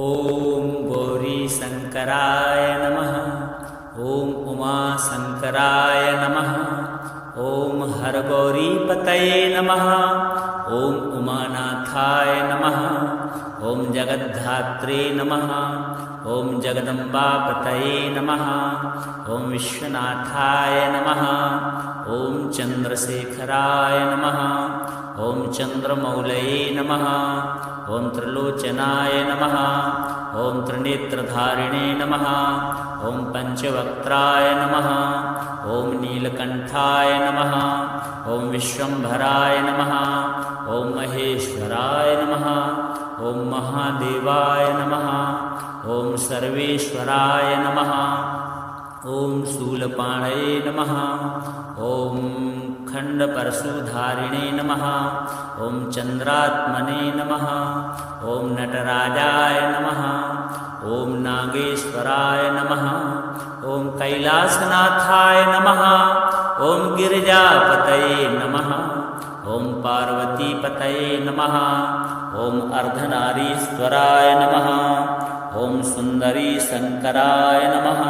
ॐ गौरीशङ्कराय नमः। ॐ उमाशङ्कराय नमः। ॐ हरगौरीपतये नमः। ॐ उमानाथाय नमः। ॐ जगद्धात्रे नमः। ॐ जगदम्बापतये नमः। ॐ विश्वनाथाय नमः। ॐ चन्द्रशेखराय नमः। ॐ चन्द्रमौलये नमः। ॐ त्रिलोचनाय नमः। ॐ त्रिनेत्रधारिणे नमः। ॐ पञ्चवक्त्राय नमः। ॐ नीलकण्ठाय नमः। ॐ विश्वम्भराय नमः। ॐ महेश्वराय नमः। ॐ महादेवाय नमः। ॐ सर्वेश्वराय नमः। ॐ शूलपाणये नमः। ॐ खण्डपरशुधारिणे नमः। ॐ चन्द्रात्मने नमः। ॐ नटराजाय नमः। ॐ नागेश्वराय नमः। ॐ कैलासनाथाय नमः। ॐ गिरिजापतये नमः। ॐ पार्वतीपतये नमः। ॐ अर्धनारीश्वराय नमः। ॐ सुन्दरीशङ्कराय नमः।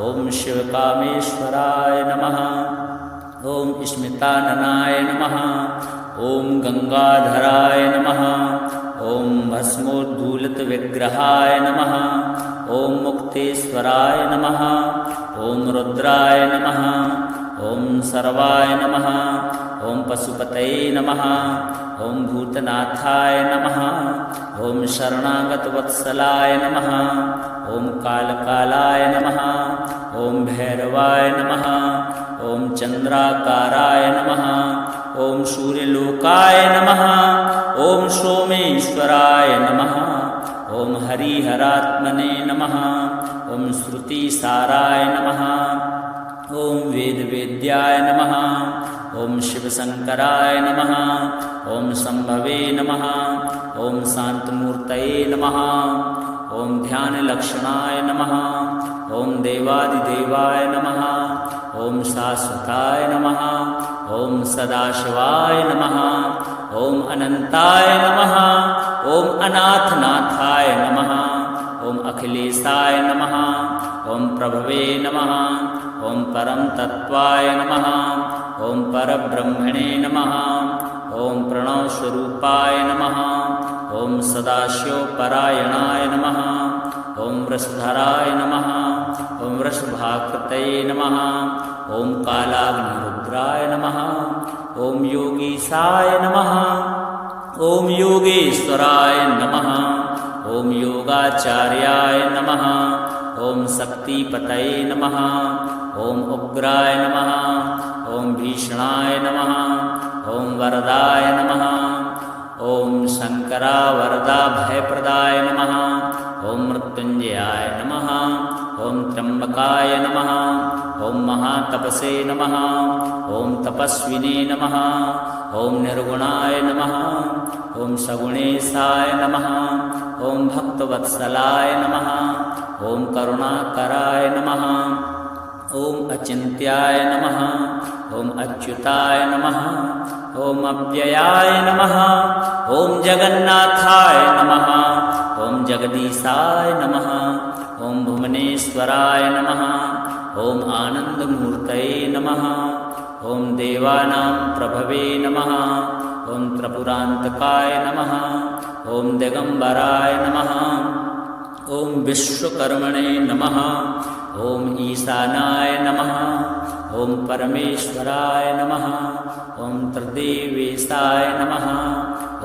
ॐ शिवकामेश्वराय नमः। ॐ स्मिताननाय नमः। ॐ गंगाधराय नमः। ॐ भस्मोद्धूलितविग्रहाय नमः। ॐ मुक्तेश्वराय नमः। ॐ रुद्राय नमः। ॐ सर्वाय नमः। ॐ पशुपतये नमः। ॐ भूतनाथाय नमः। ॐ शरणागतवत्सलाय नमः। ॐ कालकालाय नमः। ॐ भैरवाय नमः। ॐ चन्द्राकाराय नमः। ॐ सूर्यलोकाय नमः। ॐ सोमेश्वराय नमः। ॐ हरिहरात्मने नमः। ॐ श्रुतिसाराय नमः। ॐ वेदवेद्याय नमः। ॐ शिवशङ्कराय नमः। ॐ शम्भवे नमः। ॐ शान्तमूर्तये नमः। ॐ ध्यानलक्षणाय नमः। ॐ देवादिदेवाय नमः। ॐ शाश्वताय नमः। ॐ सदाशिवाय नमः। ॐ अनन्ताय नमः। ॐ अनाथनाथाय नमः। ॐ अखिलेशाय नमः। ॐ प्रभवे नमः। ॐ परमतत्त्वाय नमः। ॐ परब्रह्मणे नमः। ॐ प्रणवस्वरूपाय नमः। ॐ सदाशिवपरायणाय नमः। ॐ वृषधराय नमः। ॐ वृषभाकृतये नमः। ॐ कालाग्निरुद्राय नमः। ॐ योगीशाय नमः। ॐ योगेश्वराय नमः। ॐ योगाचार्याय नमः। ॐ शक्तिपतये नमः। ॐ उग्राय नमः। ॐ भीषणाय नमः। ॐ वरदाय नमः। ॐ शङ्करावरदा भयप्रदाय नमः। ॐ मृत्युञ्जयाय नमः। ॐ त्र्यम्बकाय नमः। ॐ महातपसे नमः। ॐ तपस्विने नमः। ॐ निर्गुणाय नमः। ॐ सगुणेशाय नमः। ॐ भक्तवत्सलाय नमः। ॐ करुणाकराय नमः। ॐ अचिन्त्याय नमः। ॐ अच्युताय नमः। ॐ अव्ययाय नमः। ॐ जगन्नाथाय नमः। ॐ जगदीशाय नमः। ॐ भुवनेश्वराय नमः। ॐ आनन्दमूर्तये नमः। ॐ देवानां प्रभवे नमः। ॐ त्रिपुरान्तकाय नमः। ॐ दिगम्बराय नमः। ॐ विश्वकर्मणे नमः। ॐ ईशानाय नमः। ॐ परमेश्वराय नमः। ॐ त्रिदेवेशाय नमः।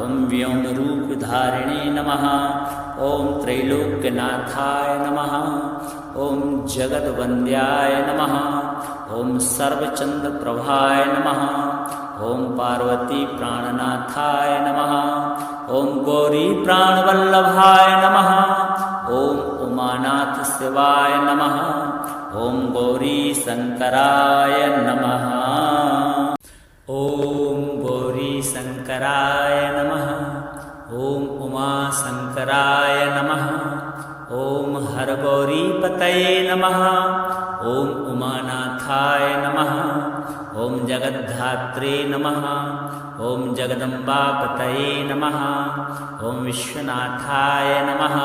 ॐ व्योमरूपधारिणे नमः। ॐ त्रैलोक्यनाथाय नमः। ॐ जगद्वन्द्याय नमः। ॐ सर्वचन्द्रप्रभाय नमः। ॐ पार्वतीप्राणनाथाय नमः। ॐ गौरीप्राणवल्लभाय नमः। ॐ उमानाथशिवाय नमः। ॐ गौरीशङ्कराय नमः। ॐ गौरीशङ्कराय नमः। ॐ उमाशङ्कराय नमः। ॐ हरगौरीपतये नमः। ॐ उमानाथाय नमः। ॐ जगद्धात्रे नमः। ॐ जगदम्बापतये नमः। ॐ विश्वनाथाय नमः।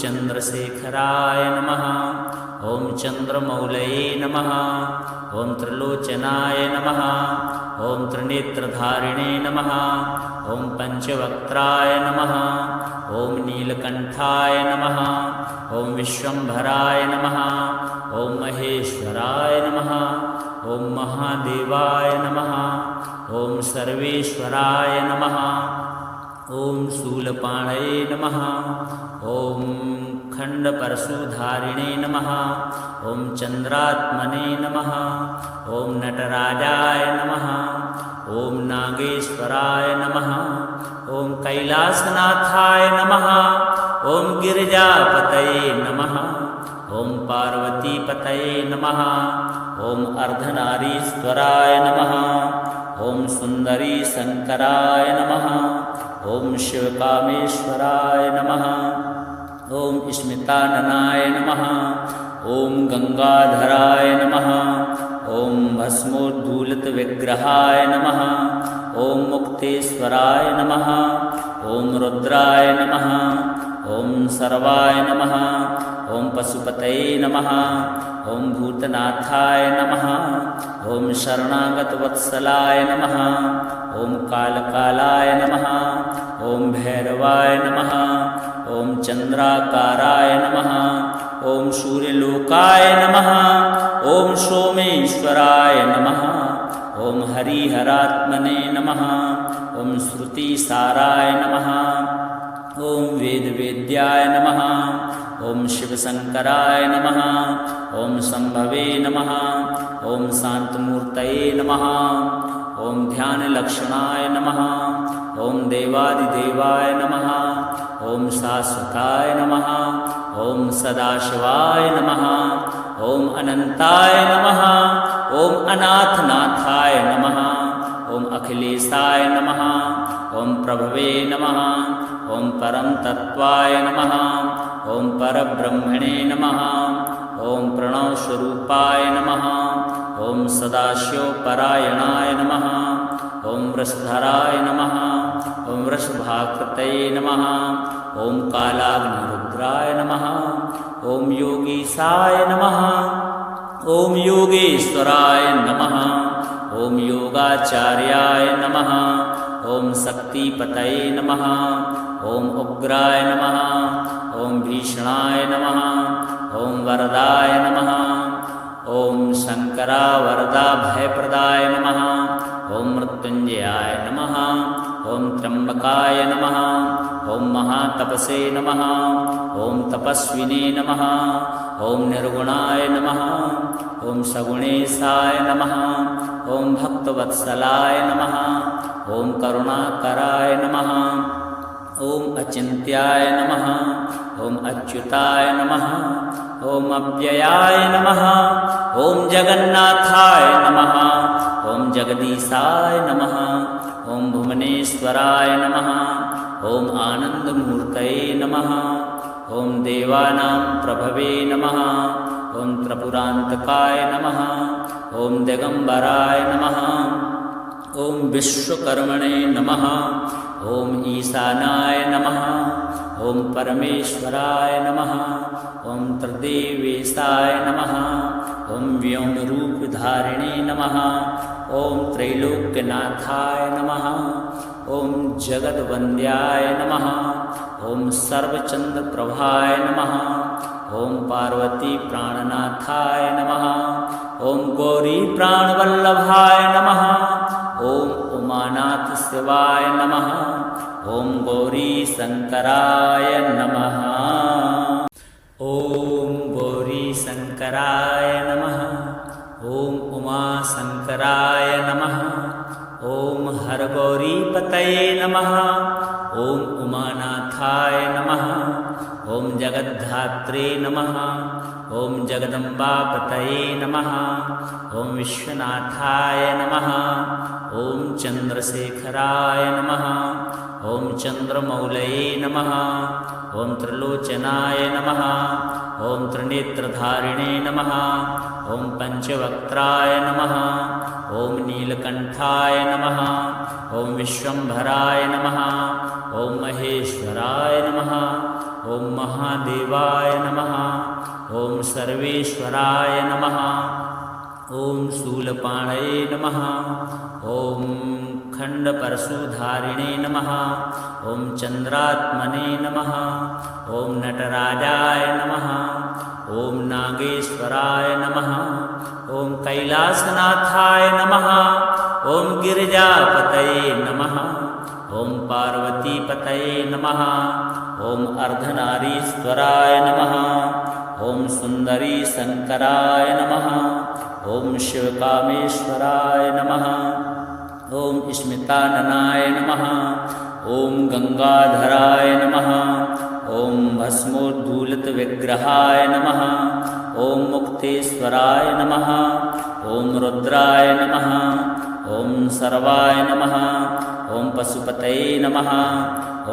चन्द्रशेखराय नमः। ॐ चन्द्रमौलये नमः। ॐ त्रिलोचनाय नमः। ॐ त्रिनेत्रधारिणे नमः। ॐ पञ्चवक्त्राय नमः। ॐ नीलकण्ठाय नमः। ॐ विश्वम्भराय नमः। ॐ महेश्वराय नमः। ॐ महादेवाय नमः। ॐ सर्वेश्वराय नमः। ॐ शूलपाणये नमः। ॐ खण्डपरशुधारिणे नमः। ॐ चन्द्रात्मने नमः। ॐ नटराजाय नमः। ॐ नागेश्वराय नमः। ॐ कैलासनाथाय नमः। ॐ गिरिजापतये नमः। ॐ पार्वतीपतये नमः। ॐ अर्धनारीश्वराय नमः। ॐ सुन्दरी शङ्कराय नमः। ॐ शिवकामेश्वराय नमः। ॐ स्मिताननाय नमः। ॐ गङ्गाधराय नमः। ॐ भस्मोद्धूलितविग्रहाय नमः। ॐ मुक्तेश्वराय नमः। ॐ रुद्राय नमः। ॐ सर्वाय नमः। ॐ पशुपतये नमः। ॐ भूतनाथाय नमः। ॐ शरणागतवत्सलाय नमः। ॐ कालकालाय नमः। ॐ भैरवाय नमः। ॐ चन्द्राकाराय नमः। ॐ सूर्यलोकाय नमः। ॐ सोमेश्वराय नमः। ॐ हरिहरात्मने नमः। ॐ श्रुतिसाराय नमः। ॐ वेदवेद्याय नमः। ॐ शिवशङ्कराय नमः। ॐ शम्भवे नमः। ॐ शान्तमूर्तये नमः। ॐ ध्यानलक्षणाय नमः। ॐ देवादिदेवाय नमः। ॐ शाश्वताय नमः। ॐ सदाशिवाय नमः। ॐ अनन्ताय नमः। ॐ अनाथनाथाय नमः। ॐ अखिलेशाय नमः। ॐ प्रभवे नमः। ॐ परमतत्त्वाय नमः। ॐ परब्रह्मणे नमः। ॐ प्रणवस्वरूपाय नमः। ॐ सदाशिवपरायणाय नमः। ॐ वृषधराय नमः। ॐ वृषभाकृतये नमः। ॐ कालाग्निरुद्राय नमः। ॐ योगीशाय नमः। ॐ योगेश्वराय नमः। ॐ योगाचार्याय नमः। ॐ शक्तिपतये नमः। ॐ उग्राय नमः। ॐ भीषणाय नमः। ॐ वरदाय नमः। ॐ शङ्करावरदाभयप्रदाय नमः। ॐ मृत्युञ्जयाय नमः। ॐ त्र्यम्बकाय नमः। ॐ महातपसे नमः। ॐ तपस्विने नमः। ॐ निर्गुणाय नमः। ॐ सगुणेशाय नमः। ॐ भक्तवत्सलाय नमः। ॐ करुणाकराय नमः। ॐ अचिन्त्याय नमः। ॐ अच्युताय नमः। ॐ अव्ययाय नमः। ॐ जगन्नाथाय नमः। ॐ जगदीशाय नमः। ॐ भुवनेश्वराय नमः। ॐ आनन्दमूर्तये नमः। ॐ देवानां प्रभवे नमः। ॐ त्रिपुरान्तकाय नमः। ॐ दिगम्बराय नमः। ॐ विश्वकर्मणे नमः। ॐ ईशानाय नमः। ॐ परमेश्वराय नमः। ॐ त्रिदेवेशाय नमः। ॐ व्योमरूपधारिणे नमः। ॐ त्रैलोक्यनाथाय नमः। ॐ जगद्वन्द्याय नमः। ॐ सर्वचन्द्रप्रभाय नमः। ॐ पार्वतीप्राणनाथाय नमः। ॐ गौरीप्राणवल्लभाय नमः। ॐ उमानाथशिवाय नमः। ॐ गौरीशङ्कराय नमः। ॐ गौरीशङ्कराय नमः। ॐ उमाशङ्कराय नमः। ॐ हरगौरीपतये नमः। ॐ उमानाथाय नमः। ॐ जगद्धात्रे नमः। ॐ जगदम्बापतये नमः। ॐ विश्वनाथाय नमः। ॐ चन्द्रशेखराय नमः। ॐ चन्द्रमौलये नमः। ॐ त्रिलोचनाय नमः। ॐ त्रिनेत्रधारिणे नमः। ॐ पञ्चवक्त्राय नमः। ॐ नीलकण्ठाय नमः। ॐ विश्वम्भराय नमः। ॐ महेश्वराय नमः। ॐ महादेवाय नमः ॐ सर्वेश्वराय नमः ॐ शूलपाणये नमः ॐ खण्डपरशुधारिणे नमः ॐ चन्द्रात्मने नमः ॐ नटराजाय नमः ॐ नागेश्वराय नमः ॐ कैलासनाथाय नमः ॐ गिरिजापतये नमः ॐ पार्वतीपतये नमः ॐ अर्धनारीश्वराय नमः ॐ सुन्दरी शङ्कराय नमः ॐ शिवकामेश्वराय नमः ॐ स्मिताननाय नमः ॐ गंगाधराय नमः ॐ भस्मोद्धूलितविग्रहाय नमः ॐ मुक्तेश्वराय नमः ॐ रुद्राय नमः ॐ सर्वाय नमः ॐ पशुपतये नमः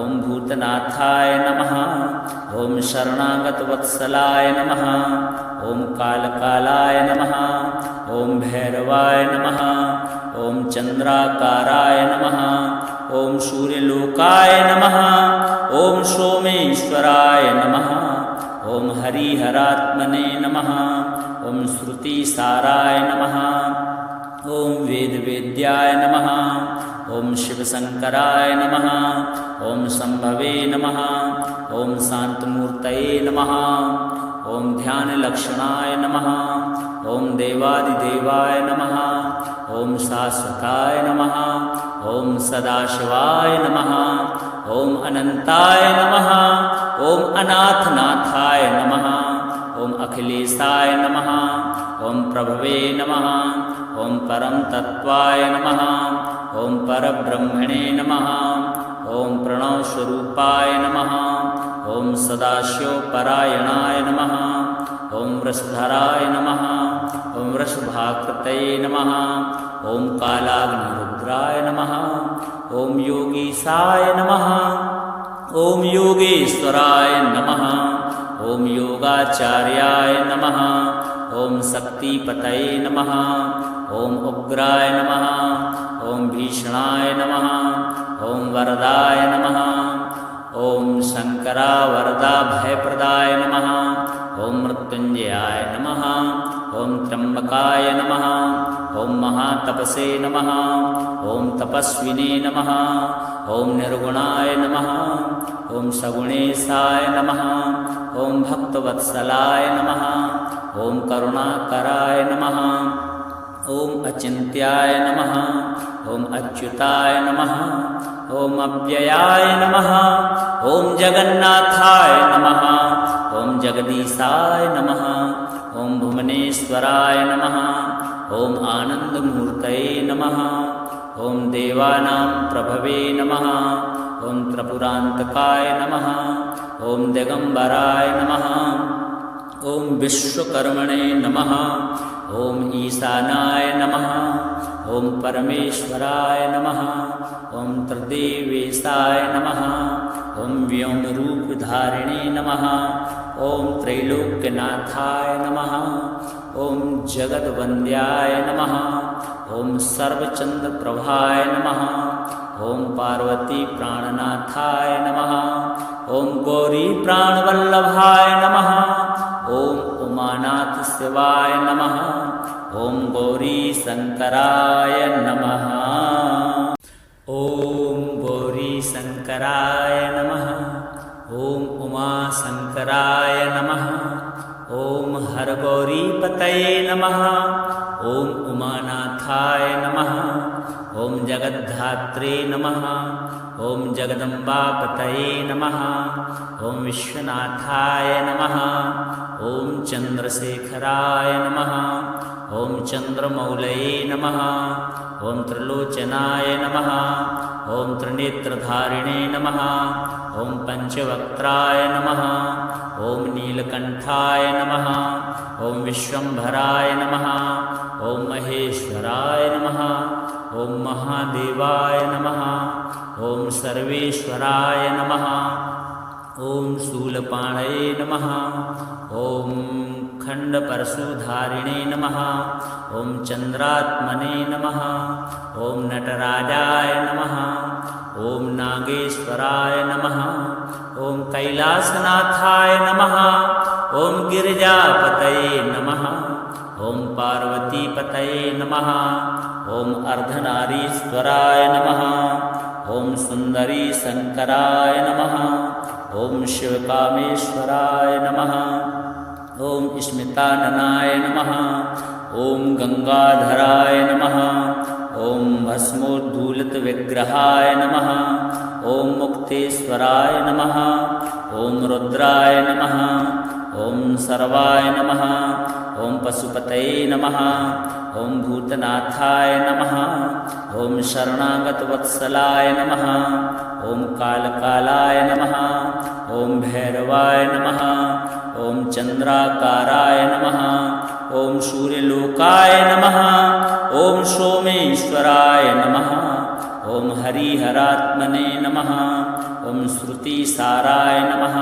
ॐ भूतनाथाय नमः ॐ शरणागतवत्सलाय नमः ॐ कालकालाय नमः ॐ भैरवाय नमः ॐ चन्द्राकाराय नमः ॐ सूर्यलोकाय नमः ॐ सोमेश्वराय नमः ॐ हरिहरात्मने नमः ॐ श्रुतिसाराय नमः ॐ वेदवेद्याय नमः ॐ शिवशङ्कराय नमः ॐ शम्भवे नमः ॐ शान्तमूर्तये नमः ॐ ध्यानलक्षणाय नमः ॐ देवादिदेवाय नमः ॐ शाश्वताय नमः ॐ सदाशिवाय नमः ॐ अनन्ताय नमः ॐ अनाथनाथाय नमः ॐ अखिलेशाय नमः ॐ प्रभवे नमः ॐ परम तत्वाय नमः ॐ परब्रह्मणे नमः ॐ प्रणवस्वरूपाय नमः ॐ सदाशिवपरायणाय नमः ॐ वृषधराय नमः ॐ वृषभाकृतये नमः ॐ कालाग्निरुद्राय नमः ॐ योगीशाय नमः ॐ योगेश्वराय नमः ॐ योगाचार्याय नमः ॐ शक्तिपतये नमः ॐ उग्राय नमः ॐ भीषणाय नमः ॐ वरदाय नमः ॐ शङ्करा वरदा भयप्रदाय नमः ॐ मृत्युञ्जयाय नमः ॐ त्र्यम्बकाय नमः ॐ महातपसे नमः ॐ तपस्विने नमः ॐ निर्गुणाय नमः ॐ सगुणेशाय नमः ॐ भक्तवत्सलाय नमः ॐ करुणाकराय नमः ॐ अचिन्त्याय नमः ॐ अच्युताय नमः ॐ अव्ययाय नमः ॐ जगन्नाथाय नमः ॐ जगदीशाय नमः ॐ भुवनेश्वराय नमः ॐ आनन्दमूर्तये नमः ॐ देवानां प्रभवे नमः ॐ त्रिपुरान्तकाय नमः ॐ दिगम्बराय नमः ॐ विश्वकर्मणे नमः ॐ ईशानाय नमः ॐ परमेश्वराय नमः ॐ त्रिदेवेशाय नमः ॐ व्योमरूपधारिणे नमः ॐ त्रैलोक्यनाथाय नमः ॐ जगद्वन्द्याय नमः ॐ सर्वचन्द्रप्रभाय नमः ॐ पार्वतीप्राणनाथाय नमः ॐ गौरीप्राणवल्लभाय नमः ॐ उमानाथशिवाय नमः ॐ गौरीशङ्कराय नमः ॐ गौरीशङ्कराय नमः ॐ उमाशङ्कराय नमः ॐ हरगौरीपतये नमः ॐ उमानाथाय नमः ॐ जगद्धात्रे नमः ॐ जगदम्बापतये नमः ॐ विश्वनाथाय नमः ॐ चन्द्रशेखराय नमः ॐ चन्द्रमौलये नमः ॐ त्रिलोचनाय नमः ॐ त्रिनेत्रधारिणे नमः ॐ पञ्चवक्त्राय नमः ॐ नीलकण्ठाय नमः ॐ विश्वम्भराय नमः ॐ महेश्वराय नमः ॐ महादेवाय नमः ॐ सर्वेश्वराय नमः ॐ शूलपाणये नमः ॐ खण्डपरशुधारिणे नमः ॐ चन्द्रात्मने नमः ॐ नटराजाय नमः ॐ नागेश्वराय नमः। ॐ कैलासनाथाय नमः। ॐ गिरिजापतये नमः। ॐ पार्वतीपतये नमः। ॐ अर्धनारीश्वराय नमः। ॐ सुन्दरी शङ्कराय नमः। ॐ शिवकामेश्वराय नमः। ॐ स्मिताननाय नमः। ॐ गङ्गाधराय नमः। ॐ भस्मोद्धूलितविग्रहाय नमः। ॐ मुक्तेश्वराय नमः। ॐ रुद्राय नमः। ॐ सर्वाय नमः। ॐ पशुपतये नमः। ॐ भूतनाथाय नमः। ॐ शरणागतवत्सलाय नमः। ॐ कालकालाय नमः। ॐ भैरवाय नमः। ॐ चन्द्राकाराय नमः। ॐ सूर्यलोकाय नमः। ॐ सोमेश्वराय नमः। ॐ हरिहरात्मने नमः। ॐ श्रुतिसाराय नमः।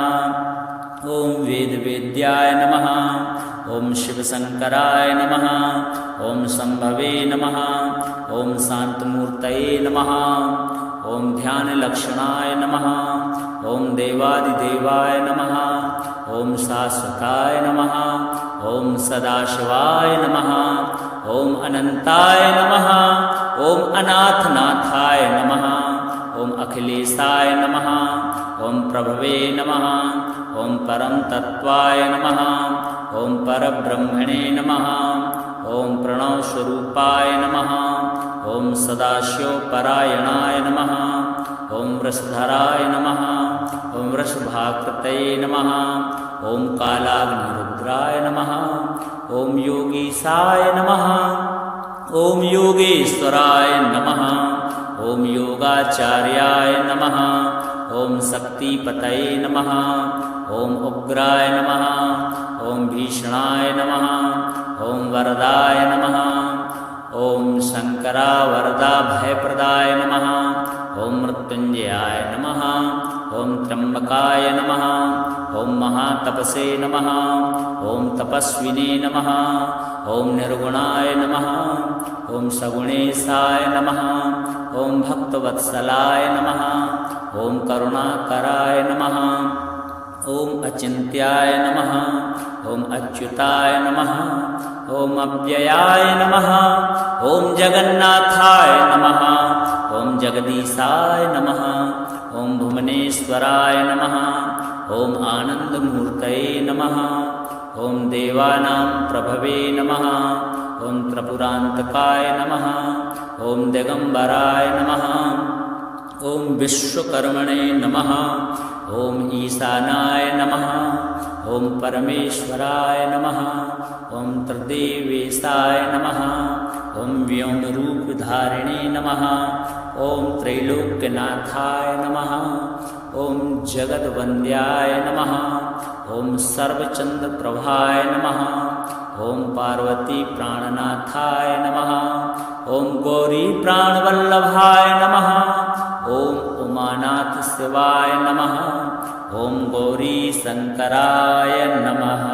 ॐ वेदवेद्याय नमः। ॐ शिवशङ्कराय नमः। ॐ शम्भवे नमः। ॐ शान्तमूर्तये नमः। ॐ ध्यानलक्षणाय नमः। ॐ देवादिदेवाय नमः। ॐ शाश्वताय नमः। ॐ सदाशिवाय नमः। ॐ अनन्ताय नमः। ॐ अनाथनाथाय नमः। ॐ अखिलेशाय नमः। ॐ प्रभवे नमः। ॐ परम तत्त्वाय नमः। ॐ परब्रह्मणे नमः। ॐ प्रणवस्वरूपाय नमः। ॐ सदाशिवपरायणाय नमः। ॐ वृषधराय नमः। ॐ वृषभाकृतये नमः। ॐ कालाग्निरुद्राय नमः। ॐ योगीशाय नमः। ॐ योगेश्वराय नमः। ॐ योगाचार्याय नमः। ॐ शक्तिपतये नमः। ॐ उग्राय नमः। ॐ भीषणाय नमः। ॐ वरदाय नमः। ॐ शङ्करा वरदा भयप्रदाय नमः। ॐ मृत्युञ्जयाय नमः। ॐ त्र्यम्बकाय नमः। ॐ महातपसे नमः। ॐ तपस्विने नमः। ॐ निर्गुणाय नमः। ॐ सगुणेशाय नमः। ॐ भक्तवत्सलाय नमः। ॐ करुणाकराय नमः। ॐ अचिन्त्याय नमः। ॐ अच्युताय नमः। ॐ अव्ययाय नमः। ॐ जगन्नाथाय नमः। ॐ जगदीशाय नमः। ॐ भुवनेश्वराय नमः। ॐ आनन्दमूर्तये नमः। ॐ देवानां प्रभवे नमः। ॐ त्रिपुरान्तकाय नमः। ॐ दिगम्बराय नमः। ॐ विश्वकर्मणे नमः। ॐ ईशानाय नमः। ॐ परमेश्वराय नमः। ॐ त्रिदेवेशाय नमः। ॐ व्योमरूपधारिणे नमः। ॐ त्रैलोक्यनाथाय नमः। ॐ जगद्वन्द्याय नमः। ॐ सर्वचन्द्रप्रभाय नमः। ॐ पार्वतीप्राणनाथाय नमः। ॐ गौरीप्राणवल्लभाय नमः। ॐ उमानाथशिवाय नमः। ॐ गौरीशङ्कराय नमः।